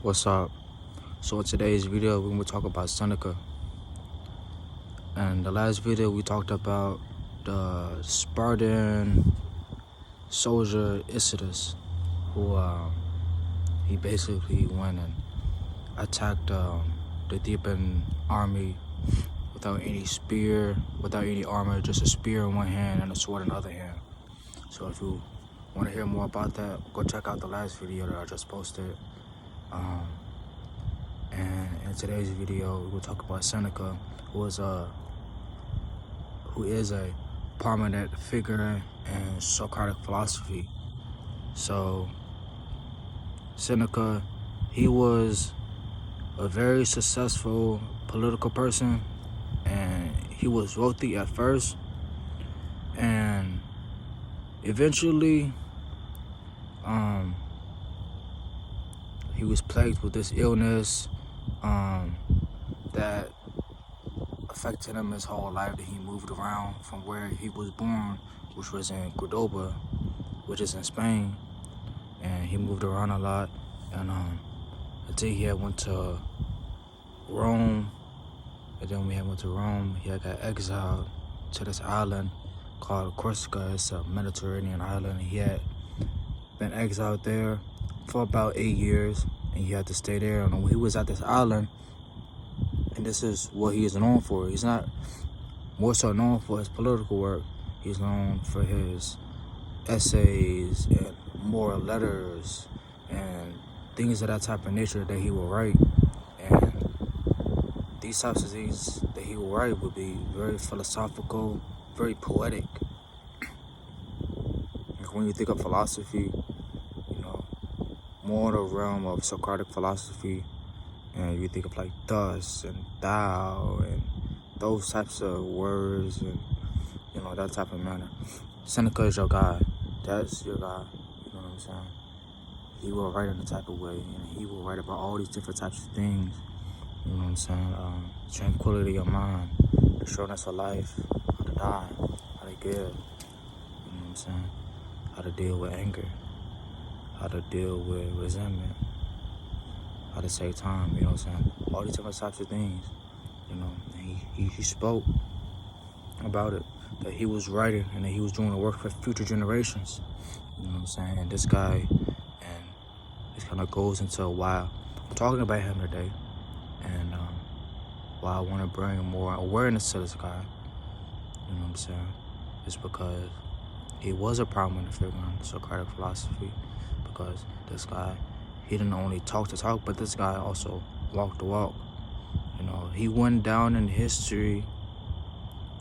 What's up? So in today's video, we're going to talk about Seneca. And the last video, we talked about the Spartan soldier Isidus, who he basically went and attacked the Theban army without any spear, without any armor, just a spear in one hand and a sword in the other hand. So if you want to hear more about that, go check out the last video that I just posted. And in today's video, we'll talk about Seneca, who is a prominent figure in Stoic philosophy. So Seneca, he was a very successful political person, and he was wealthy at first, and eventually he was plagued with this illness that affected him his whole life. That he moved around from where he was born, which was in Cordoba, which is in Spain, and he moved around a lot. And until he had went to Rome, and then when he went to Rome, he had got exiled to this island called Corsica. It's a Mediterranean island. He had been exiled there for about 8 years, and he had to stay there. And when he was at this island, and this is what he is known for. He's not more so known for his political work. He's known for his essays and moral letters and things of that type of nature that he will write. And these types of things that he will write would be very philosophical, very poetic. Like when you think of philosophy, more in the realm of Socratic philosophy, and you think of like thus and thou and those types of words and that type of manner. Seneca is your guy. That's your guy. You know what I'm saying? He will write in a type of way, and he will write about all these different types of things. You know what I'm saying? Tranquility of mind, the shortness of life, how to die, how to give. You know what I'm saying? How to deal with anger, how to deal with resentment, how to save time, you know what I'm saying? All these different types of things, he spoke about it, that he was writing and that he was doing the work for future generations, you know what I'm saying? And this guy, and this kind of goes into why I'm talking about him today, and why I want to bring more awareness to this guy, you know what I'm saying? It's because he was a prominent figure in Socratic philosophy, because this guy, he didn't only talk the talk, but this guy also walked the walk. He went down in history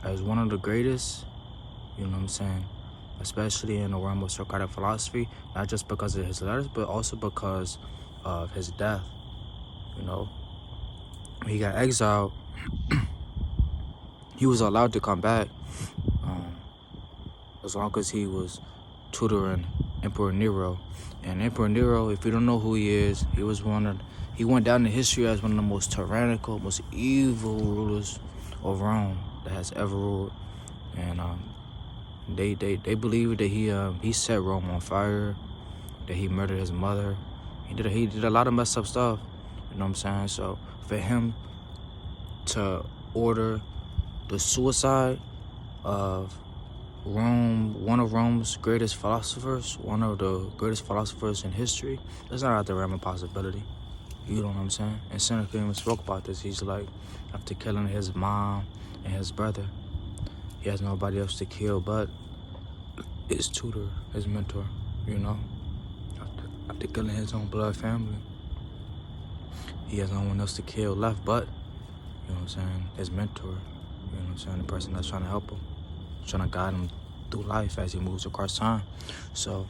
as one of the greatest, you know what I'm saying, especially in the realm of Socratic philosophy, not just because of his letters, but also because of his death. When he got exiled, he was allowed to come back as long as he was tutoring Emperor Nero. And Emperor Nero, if you don't know who he is, he went down in history as one of the most tyrannical, most evil rulers of Rome that has ever ruled. And they believe that he set Rome on fire, that he murdered his mother. He did a lot of messed up stuff, you know what I'm saying? So for him to order the suicide of Rome, one of Rome's greatest philosophers, one of the greatest philosophers in history, that's not out the realm of possibility. You know what I'm saying? And Seneca even spoke about this. He's like, after killing his mom and his brother, he has nobody else to kill but his tutor, his mentor, After killing his own blood family, he has no one else to kill left but, his mentor, the person that's trying to help him, trying to guide him through life as he moves across time. So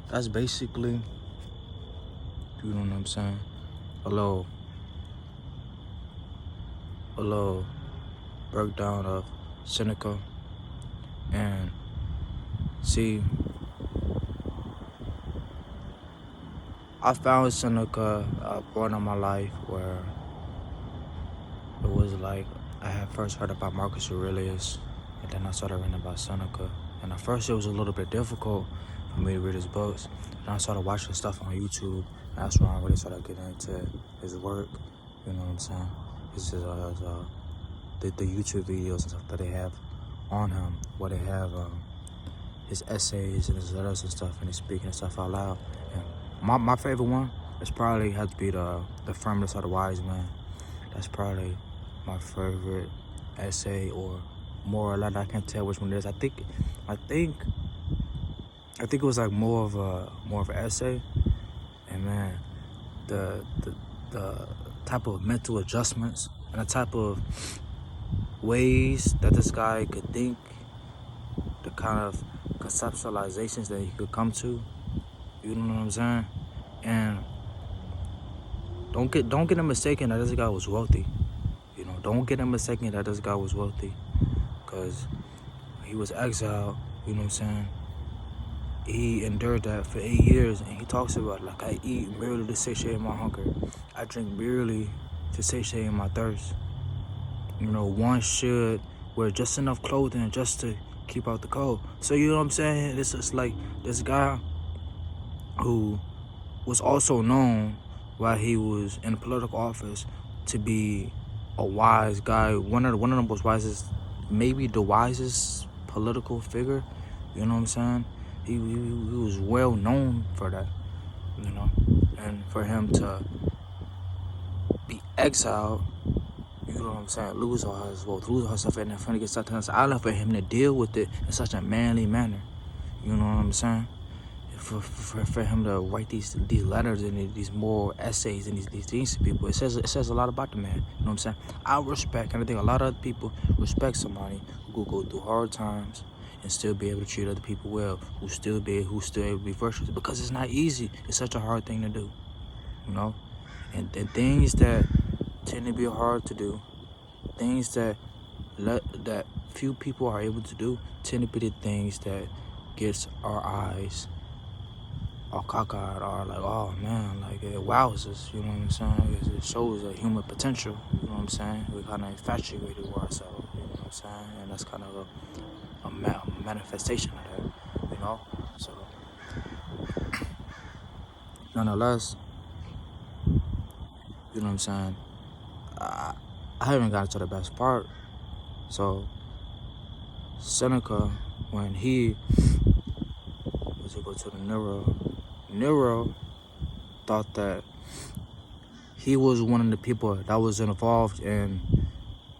that's basically, a little breakdown of Seneca. And see, I found Seneca at a point in my life where it was like I had first heard about Marcus Aurelius, and then I started reading about Seneca. And at first it was a little bit difficult for me to read his books. And I started watching stuff on YouTube. And that's when I really started getting into his work. You know what I'm saying? The YouTube videos and stuff that they have on him, where they have his essays and his letters and stuff, and he's speaking stuff out loud. And my favorite one is probably had to be the Firmness of the Wise Man. That's probably my favorite essay or more or less. I can't tell which one it is. I think it was like more of an essay. And man, the type of mental adjustments and the type of ways that this guy could think, the kind of conceptualizations that he could come to, you know what I'm saying? And don't get him mistaken that this guy was wealthy. You know, don't get him mistaken that this guy was wealthy, because he was exiled, you know what I'm saying? He endured that for 8 years, and he talks about, like, I eat merely to satiate my hunger. I drink merely to satiate my thirst. You know, one should wear just enough clothing just to keep out the cold. So, you know what I'm saying? This is like this guy who was also known while he was in political office to be a wise guy. One of the most wisest, maybe the wisest political figure. You know what I'm saying? He was well known for that, you know, and for him to be exiled, you know what I'm saying, lose all his wealth, lose all his stuff, and then finally get stuck to this island, for him to deal with it in such a manly manner, you know what I'm saying? For him to write these letters and these moral essays and these things to people, it says a lot about the man. You know what I'm saying? I respect, and I think a lot of other people respect somebody who could go through hard times and still be able to treat other people well, who's still able to be virtuous, because it's not easy. It's such a hard thing to do, you know. And things that tend to be hard to do, things that few people are able to do, tend to be the things that gets our eyes all cockeyed, or like, oh man, like it wows us, you know what I'm saying? It shows a human potential, you know what I'm saying? We kind of infatuated with ourselves, you know what I'm saying? And that's kind of a manifestation of that, you know? So, nonetheless, you know what I'm saying? I haven't gotten to the best part. So, Seneca, when he was to go to the Nero thought that he was one of the people that was involved in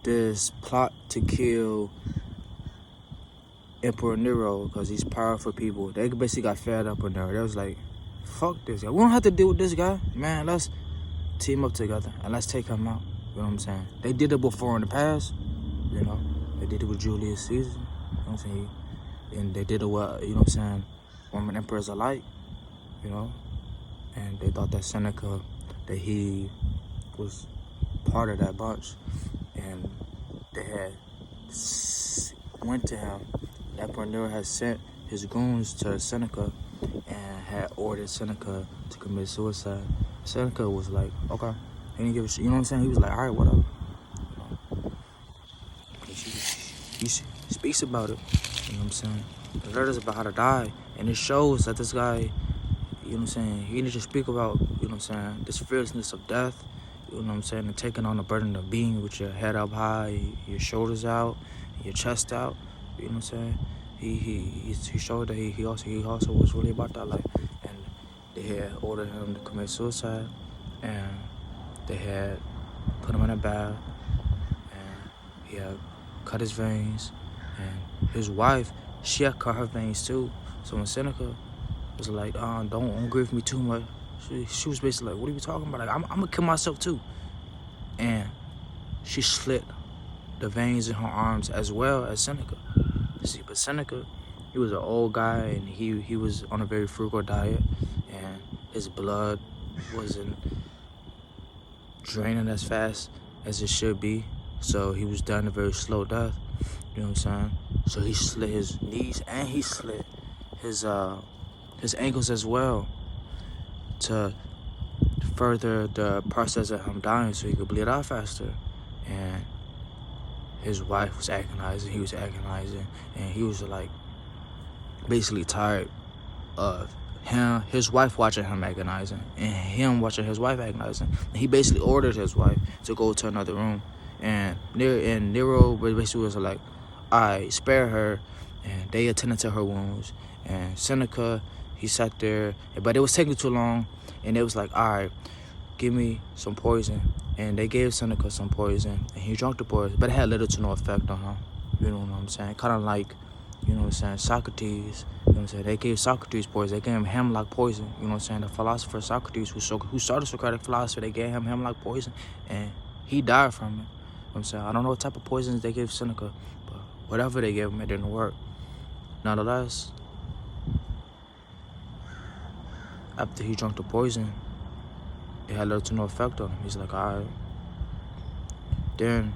this plot to kill Emperor Nero, because he's powerful people. They basically got fed up with Nero. They was like, fuck this guy. We don't have to deal with this guy. Man, let's team up together and let's take him out. You know what I'm saying? They did it before in the past. You know, they did it with Julius Caesar. You know what I'm saying? And they did it with, you know what I'm saying, Roman emperors alike. You know? And they thought that Seneca, that he was part of that bunch. And they had went to him. The Emperor Nero had sent his goons to Seneca and had ordered Seneca to commit suicide. Seneca was like, okay. He didn't give a shit. You know what I'm saying? He was like, all right, whatever. You know? He speaks about it. You know what I'm saying? The letter's about how to die. And it shows that this guy, you know what I'm saying, he didn't just speak about, you know what I'm saying, this fearlessness of death, you know what I'm saying, and taking on the burden of being with your head up high, your shoulders out, your chest out, you know what I'm saying. He showed that he also was really about that life. And they had ordered him to commit suicide, and they had put him in a bath, and he had cut his veins, and his wife, she had cut her veins too. So when Seneca was like, don't grieve me too much, she was basically like, what are you talking about? Like, I'm gonna kill myself too. And she slit the veins in her arms as well as Seneca. See, but Seneca, he was an old guy, and he was on a very frugal diet, and his blood wasn't draining as fast as it should be. So he was dying a very slow death. You know what I'm saying? So he slit his knees and he slit his ankles as well to further the process of him dying, so he could bleed out faster. And his wife was agonizing, he was agonizing, and he was like basically tired of his wife watching him agonizing, and him watching his wife agonizing. And he basically ordered his wife to go to another room, and Nero basically was like, "I spare her," and they attended to her wounds. And Seneca, he sat there, but it was taking too long, and it was like, "All right, give me some poison." And they gave Seneca some poison, and he drank the poison, but it had little to no effect on him. You know what I'm saying? Kind of like, you know what I'm saying, Socrates. You know what I'm saying? They gave Socrates poison. They gave him hemlock poison. You know what I'm saying? The philosopher Socrates, who started Socratic philosophy, they gave him hemlock poison, and he died from it. You know what I'm saying? I don't know what type of poisons they gave Seneca, but whatever they gave him, it didn't work. Nonetheless, after he drank the poison, it had little to no effect on him. He's like, all right. Then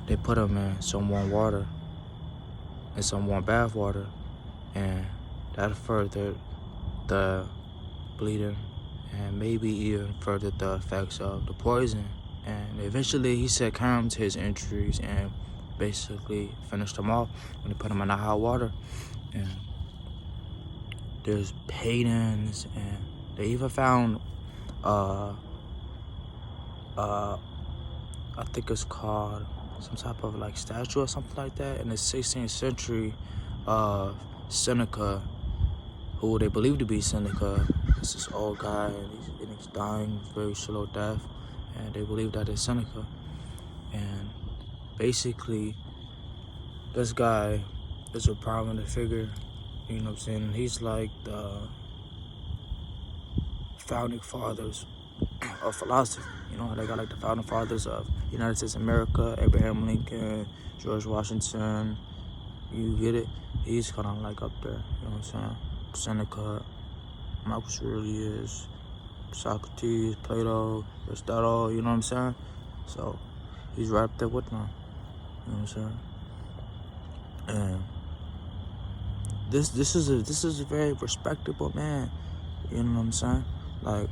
they put him in some warm water, in some warm bath water, and that furthered the bleeding and maybe even furthered the effects of the poison. And eventually he succumbed to his injuries and basically finished him off when they put him in the hot water. And there's paintings, and they even found I think it's called some type of like statue or something like that in the 16th century of Seneca, who they believe to be Seneca. It's this old guy, and he's dying very slow death, and they believe that it's Seneca. And basically, this guy is a prominent figure, you know what I'm saying? He's like the founding fathers of philosophy. You know, they got like the founding fathers of United States of America, Abraham Lincoln, George Washington. You get it? He's kind of like up there, you know what I'm saying? Seneca, Marcus Aurelius, Socrates, Plato, Aristotle, you know what I'm saying? So he's right up there with them, you know what I'm saying? And this is a very respectable man, you know what I'm saying? Like,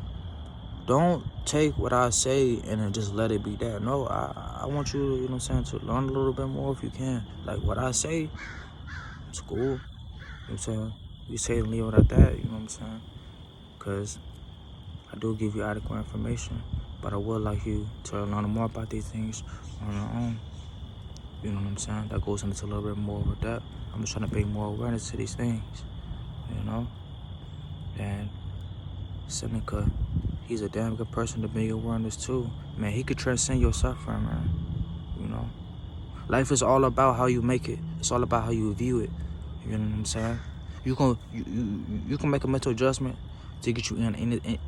don't take what I say and then just let it be that. No, I want you, you know what I'm saying, to learn a little bit more if you can. Like, what I say, it's cool, you know what I'm saying? You say and leave it at that, you know what I'm saying? Because I do give you adequate information, but I would like you to learn more about these things on your own. You know what I'm saying? That goes into a little bit more of depth. I'm just trying to bring more awareness to these things, you know? And Seneca, he's a damn good person to bring awareness to. Man, he could transcend your suffering, man. You know? Life is all about how you make it. It's all about how you view it. You know what I'm saying? You can make a mental adjustment to get you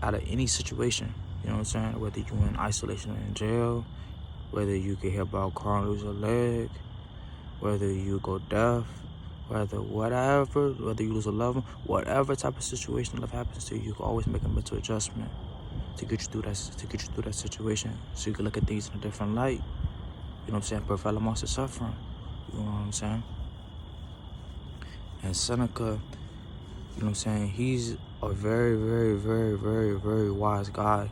out of any situation. You know what I'm saying? Whether you're in isolation or in jail, whether you get hit by a car and lose a leg, whether you go deaf, whether you lose a loved one, whatever type of situation life happens to you, you can always make a mental adjustment to get you through that situation, so you can look at things in a different light. You know what I'm saying? Prevail amongst the suffering. You know what I'm saying? And Seneca, you know what I'm saying, he's a very, very, very, very, very wise guy.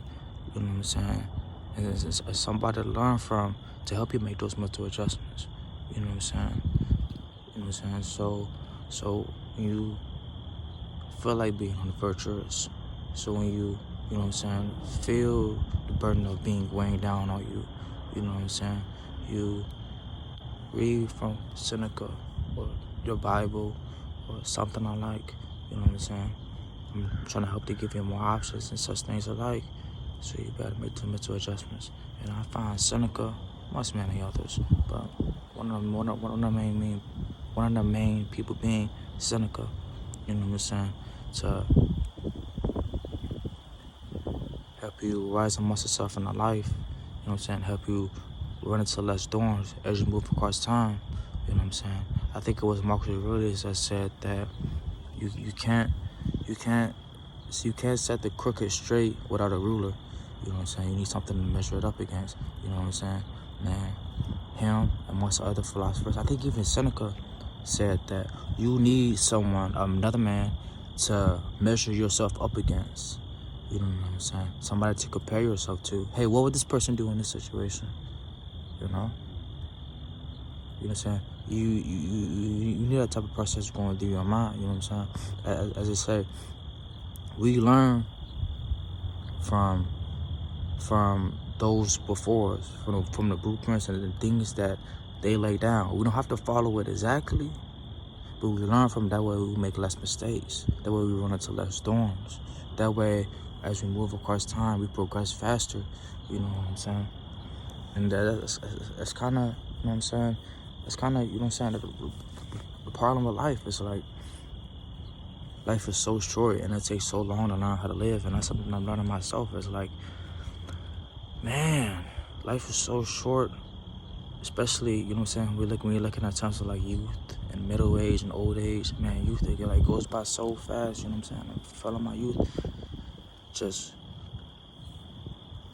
You know what I'm saying? And it's somebody to learn from to help you make those mental adjustments. You know what I'm saying? You know what I'm saying? So when you feel like being virtuous, so when you know what I'm saying, feel the burden of being weighing down on you, you know what I'm saying? You read from Seneca or your Bible or something I like, you know what I'm saying? I'm trying to help to give you more options and such things alike, so you better make the mental adjustments. And I find Seneca, much many others, but one of the main people being Seneca, you know what I'm saying, to help you rise amongst yourself in the life, you know what I'm saying, help you run into less storms as you move across time, you know what I'm saying. I think it was Marcus Aurelius that said that you can't set the crooked straight without a ruler, you know what I'm saying. You need something to measure it up against, you know what I'm saying. Man, him and most other philosophers, I think even Seneca said that you need someone, another man, to measure yourself up against. You know what I'm saying? Somebody to compare yourself to. Hey, what would this person do in this situation? You know? You know what I'm saying? You need that type of process going through your mind. You know what I'm saying? As I say, we learn from those before us, from the blueprints and the things that they lay down. We don't have to follow it exactly, but we learn from it. That way we make less mistakes. That way we run into less storms. That way, as we move across time, we progress faster. You know what I'm saying? And that's kind of, you know what I'm saying? It's kind of, you know what I'm saying? The problem with life is like, life is so short and it takes so long to learn how to live. And that's something I'm learning myself. It's like, man, life is so short, especially, you know what I'm saying, when you're looking at terms of like youth and middle age and old age. Man, youth, it like goes by so fast. You know what I'm saying? I feel like my youth just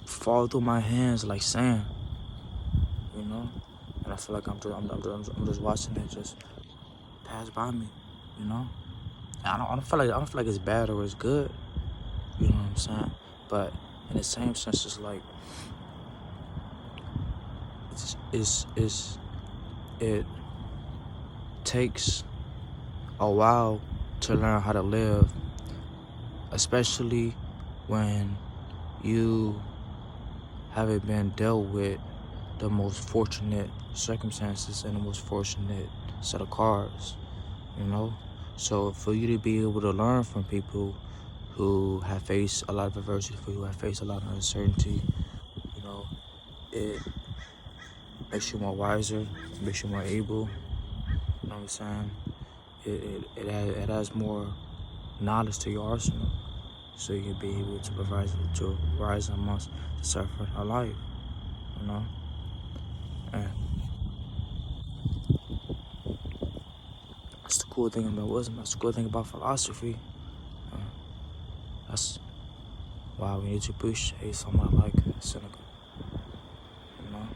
fall through my hands like sand, you know. And I feel like I'm just watching it just pass by me, you know. And I don't feel like it's bad or it's good, you know what I'm saying. But in the same sense, it's like it takes a while to learn how to live, especially when you haven't been dealt with the most fortunate circumstances and the most fortunate set of cards, you know. So for you to be able to learn from people who have faced a lot of adversity, who have faced a lot of uncertainty, you know, it makes you more wiser, makes you more able, you know what I'm saying. It adds more knowledge to your arsenal, so you can be able to rise amongst the suffering of life, you know. And that's the cool thing about wisdom. That's the cool thing about philosophy. That's why we need to appreciate someone like Seneca, you know.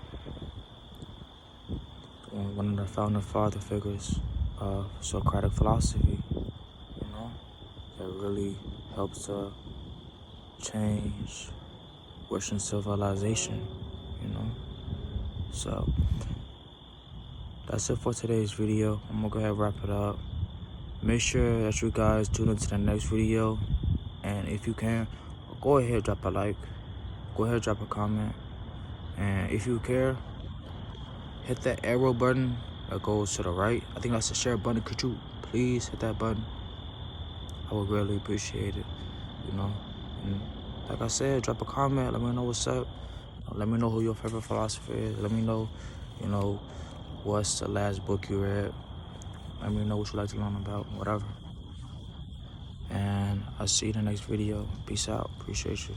One of the founding father figures of Socratic philosophy, you know, that really helps to change Western civilization, you know. So that's it for today's video. I'm gonna go ahead and wrap it up. Make sure that you guys tune into the next video, and if you can, go ahead, drop a like, go ahead, drop a comment, and if you care, hit that arrow button that goes to the right. I think that's the share button. Could you please hit that button? I would really appreciate it, you know. And like I said, drop a comment, let me know what's up. Let me know who your favorite philosopher is. Let me know, you know, what's the last book you read. Let me know what you like to learn about, whatever. And I'll see you in the next video. Peace out. Appreciate you.